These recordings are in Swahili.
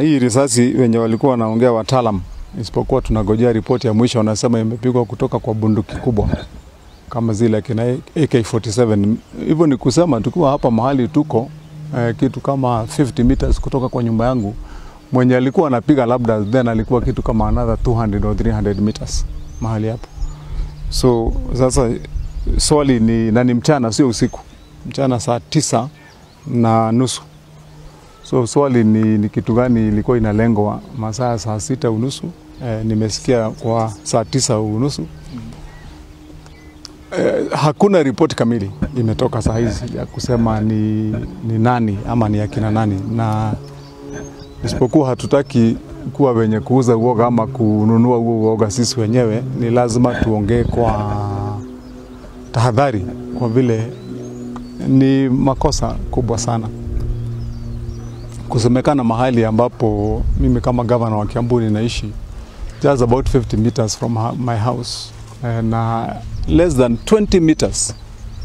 Hii risasi wenye walikuwa wanaongea wataalam, isipokuwa tunagojea ripoti ya mwisho, wanasema imepigwa kutoka kwa bunduki kubwa kama zile kina AK47. Hivyo ni kusema tukiwa hapa mahali tuko kitu kama 50 meters kutoka kwa nyumba yangu, mwenye alikuwa anapiga labda then alikuwa kitu kama another 200 or 300 meters mahali hapo. So sasa swali ni nani, mchana sio usiku, mchana saa 9:30. So swali ni kitu gani ilikuwa inalengwa masaa saa 6:30. Nimesikia kwa saa 9:30. Hakuna ripoti kamili imetoka saa hizi ya kusema ni nani ama ni akina nani, na isipokuwa hatutaki kuwa wenye kuuza uoga ama kununua uoga sisi wenyewe. Ni lazima tuongee kwa tahadhari, kwa vile ni makosa kubwa sana kusemekana mahali ambapo mimi kama governor wa Kiambu ninaishi, just about 50 meters from my house, na less than 20 meters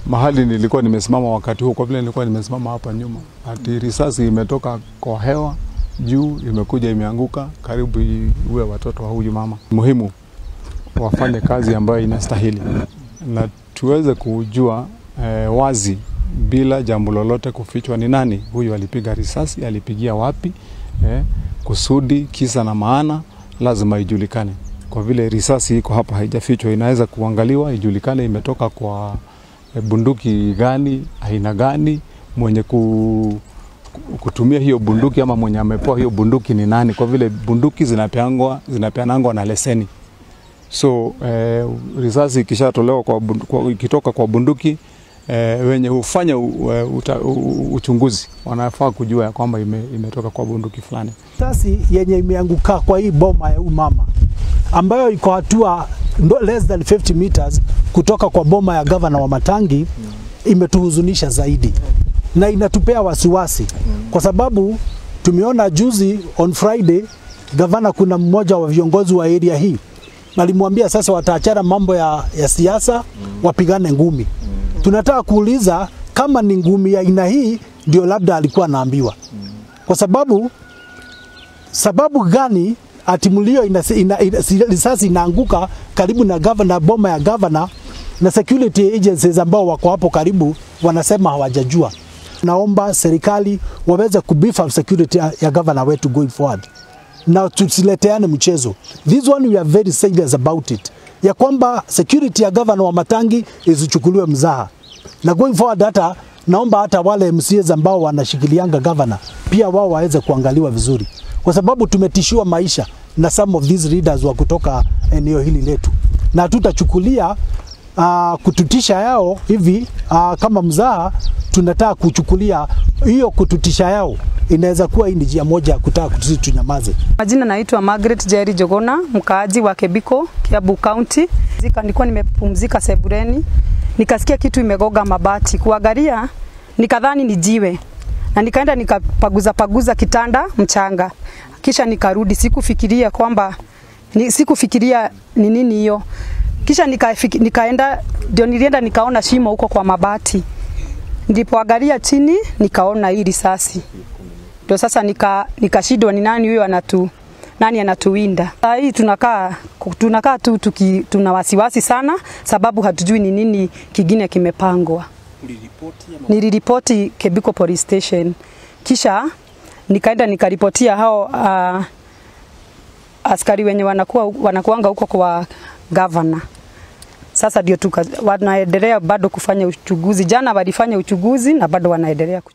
mahali nilikuwa nimesimama wakati huo, kwa vile nilikuwa nimesimama hapa nyuma, ati risasi imetoka kwa hewa juu, imekuja imeanguka karibu iwe watoto wa huyu mama. Muhimu wafanye kazi ambayo inastahili na tuweze kujua wazi bila jambo lolote kufichwa ni nani huyu alipiga risasi, alipigia wapi, kusudi, kisa na maana lazima ijulikane. Kwa vile risasi iko hapa haijafichwa, inaweza kuangaliwa, ijulikane imetoka kwa bunduki gani, aina gani, mwenye kutumia hiyo bunduki ama mwenye amepewa hiyo bunduki ni nani, kwa vile bunduki zinapeanangwa na leseni. So risasi ikishatolewa ikitoka kwa bunduki, wenye hufanya uchunguzi wanafaa kujua ya kwamba imetoka kwa bunduki fulani. Risasi yenye imeanguka kwa hii boma ya umama ambayo iko hatua less than 50 meters kutoka kwa boma ya governor wa Matangi imetuhuzunisha zaidi na inatupea wasiwasi, kwa sababu tumeona juzi on Friday governor, kuna mmoja wa viongozi wa area hii alimwambia sasa wataachana mambo ya siasa, wapigane ngumi. Tunataka kuuliza kama ni ngumi ya aina hii ndio labda alikuwa anaambiwa, kwa sababu gani atimulio risasi inaanguka karibu na governor, boma ya governor, na security agencies ambao wako hapo karibu wanasema hawajajua. Naomba serikali waweze kubeef up security ya governor wetu going forward, na tusileteane mchezo. This one we are very serious about it, ya kwamba security ya governor wa Matangi isichukuliwe mzaha, na going forward hata naomba hata wale MCAs ambao wanashikilianga governor pia wao waweze kuangaliwa vizuri, kwa sababu tumetishiwa maisha na some of these leaders wa kutoka eneo hili letu, na tutachukulia kututisha yao hivi kama mzaha. Tunataka kuchukulia hiyo kututisha yao inaweza kuwa hii njia moja ya kutaka kutusi tunyamaze. Majina naitwa Margaret Jerry Jogona, mkaaji wa Kebiko, Kiambu County. Nilikuwa nimepumzika sebureni, nikasikia kitu imegoga mabati. Kuangalia nikadhani ni jiwe, na nikaenda nikapaguza kitanda mchanga, kisha nikarudi. Sikufikiria ni nini hiyo. Kisha nikaenda ndio nilienda nikaona shimo huko kwa mabati. Nilipoangalia chini nikaona hii risasi. Ndio sasa nikashindwa ni nani huyo nani anatuwinda. Hii tunakaa tu tuna wasiwasi sana sababu hatujui ni nini kingine kimepangwa. Niliripoti Kebiko Police Station. Kisha nikaenda nikaripotia hao askari wenye wanakuanga huko kwa governor. Sasa ndio wanaendelea bado kufanya uchunguzi. Jana walifanya uchunguzi na bado wanaendelea kuchunguza.